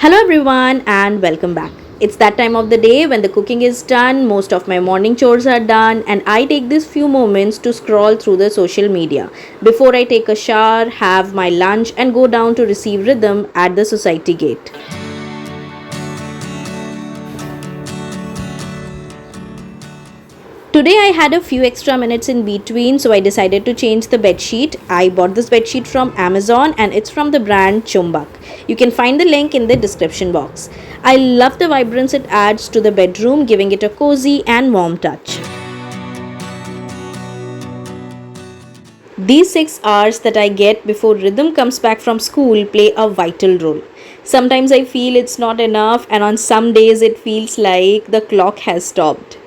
Hello everyone and welcome back. It's that time of the day when the cooking is done, most of my morning chores are done, and I take these few moments to scroll through the social media before I take a shower, have my lunch, and go down to receive rhythm at the society gate. Today I had a few extra minutes in between, so I decided to change the bedsheet. I bought this bedsheet from Amazon and it's from the brand Chumbak. You can find the link in the description box. I love the vibrance it adds to the bedroom, giving it a cozy and warm touch. These 6 hours that I get before Rhythm comes back from school play a vital role. Sometimes I feel it's not enough, and on some days it feels like the clock has stopped.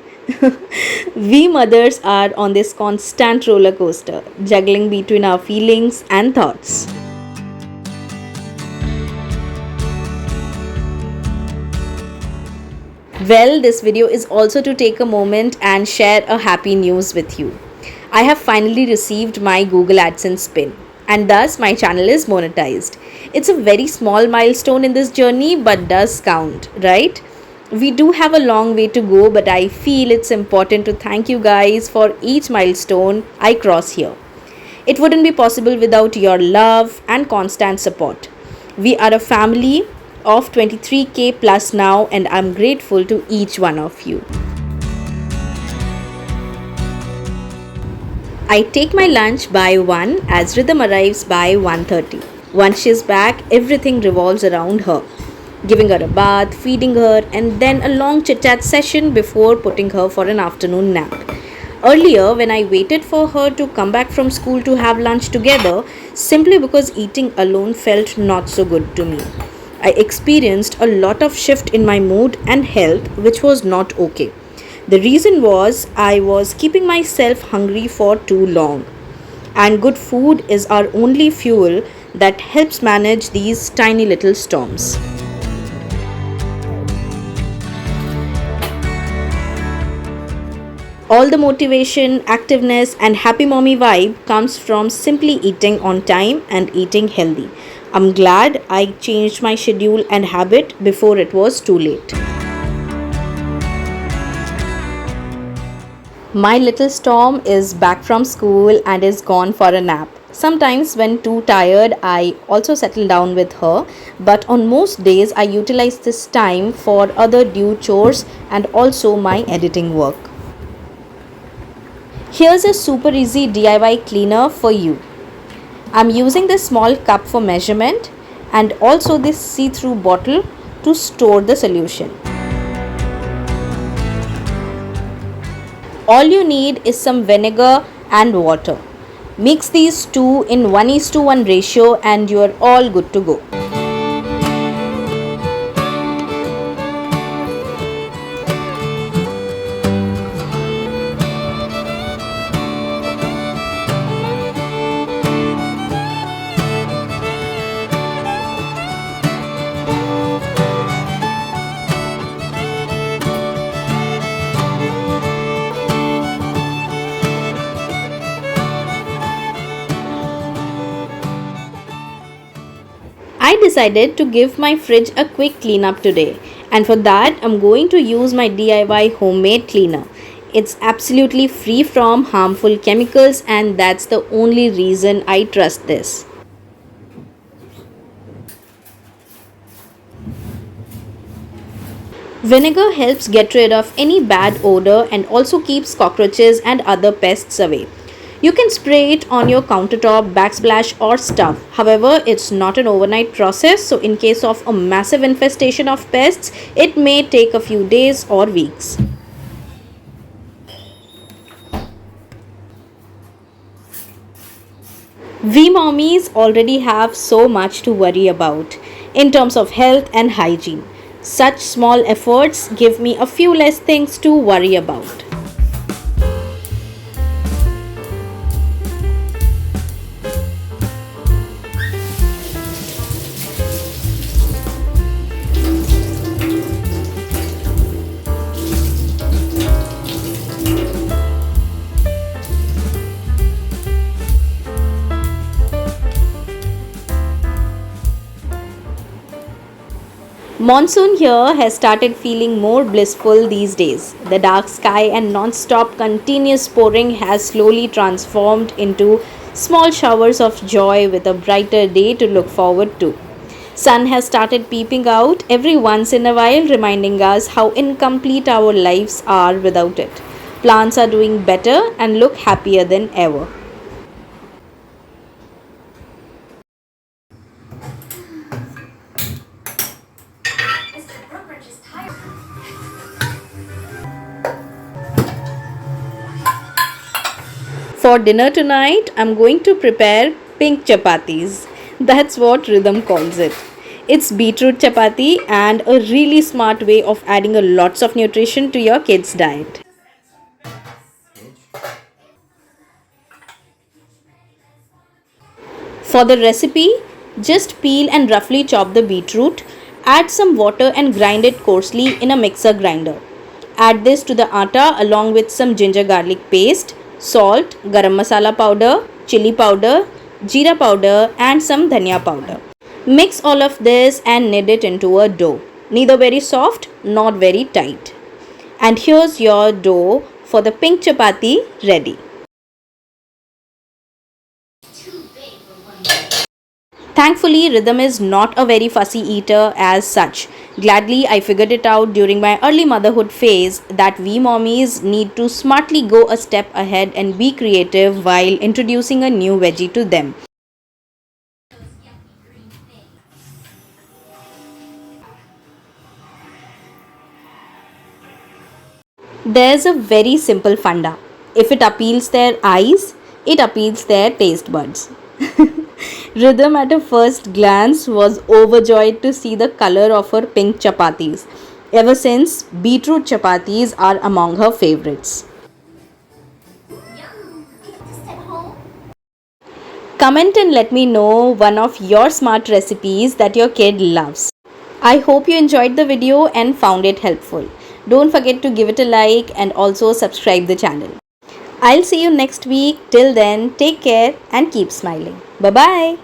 We mothers are on this constant roller coaster, juggling between our feelings and thoughts. Well, this video is also to take a moment and share a happy news with you. I have finally received my Google AdSense pin, and thus my channel is monetized. It's a very small milestone in this journey but does count, right? We do have a long way to go, but I feel it's important to thank you guys for each milestone I cross here. It wouldn't be possible without your love and constant support. We are a family of 23k plus now, and I'm grateful to each one of you. I take my lunch by 1 as Rhythm arrives by 1:30. Once she's back, everything revolves around her. Giving her a bath, feeding her, and then a long chit-chat session before putting her for an afternoon nap. Earlier, when I waited for her to come back from school to have lunch together, simply because eating alone felt not so good to me, I experienced a lot of shift in my mood and health, which was not okay. The reason was I was keeping myself hungry for too long. And good food is our only fuel that helps manage these tiny little storms. All the motivation, activeness, and happy mommy vibe comes from simply eating on time and eating healthy. I'm glad I changed my schedule and habit before it was too late. My little storm is back from school and is gone for a nap. Sometimes, when too tired, I also settle down with her, but on most days, I utilize this time for other due chores and also my editing work. Here's a super easy DIY cleaner for you. I'm using this small cup for measurement and also this see-through bottle to store the solution. All you need is some vinegar and water. Mix these two in 1:1 ratio and you're all good to go. I decided to give my fridge a quick cleanup today, and for that I'm going to use my DIY homemade cleaner. It's absolutely free from harmful chemicals, and that's the only reason I trust this. Vinegar helps get rid of any bad odor and also keeps cockroaches and other pests away. You can spray it on your countertop, backsplash, or stuff. However, it's not an overnight process, so in case of a massive infestation of pests, it may take a few days or weeks. We mommies already have so much to worry about in terms of health and hygiene. Such small efforts give me a few less things to worry about. Monsoon here has started feeling more blissful these days. The dark sky and non-stop continuous pouring has slowly transformed into small showers of joy with a brighter day to look forward to. Sun has started peeping out every once in a while, reminding us how incomplete our lives are without it. Plants are doing better and look happier than ever. For dinner tonight, I'm going to prepare pink chapatis. That's what Rhythm calls it. It's beetroot chapati and a really smart way of adding a lots of nutrition to your kids' diet. For the recipe, just peel and roughly chop the beetroot, add some water and grind it coarsely in a mixer grinder. Add this to the atta along with some ginger garlic paste, salt, garam masala powder, chili powder, jeera powder and some dhania powder. Mix all of this and knead it into a dough. Neither very soft nor very tight. And here's your dough for the pink chapati ready. Thankfully, Rhythm is not a very fussy eater as such. Gladly, I figured it out during my early motherhood phase that we mommies need to smartly go a step ahead and be creative while introducing a new veggie to them. There's a very simple funda. If it appeals their eyes, it appeals their taste buds. Rhythm at a first glance was overjoyed to see the color of her pink chapatis. Ever since, beetroot chapatis are among her favorites. Comment and let me know one of your smart recipes that your kid loves. I hope you enjoyed the video and found it helpful. Don't forget to give it a like and also subscribe the channel. I'll see you next week. Till then, take care and keep smiling. Bye bye.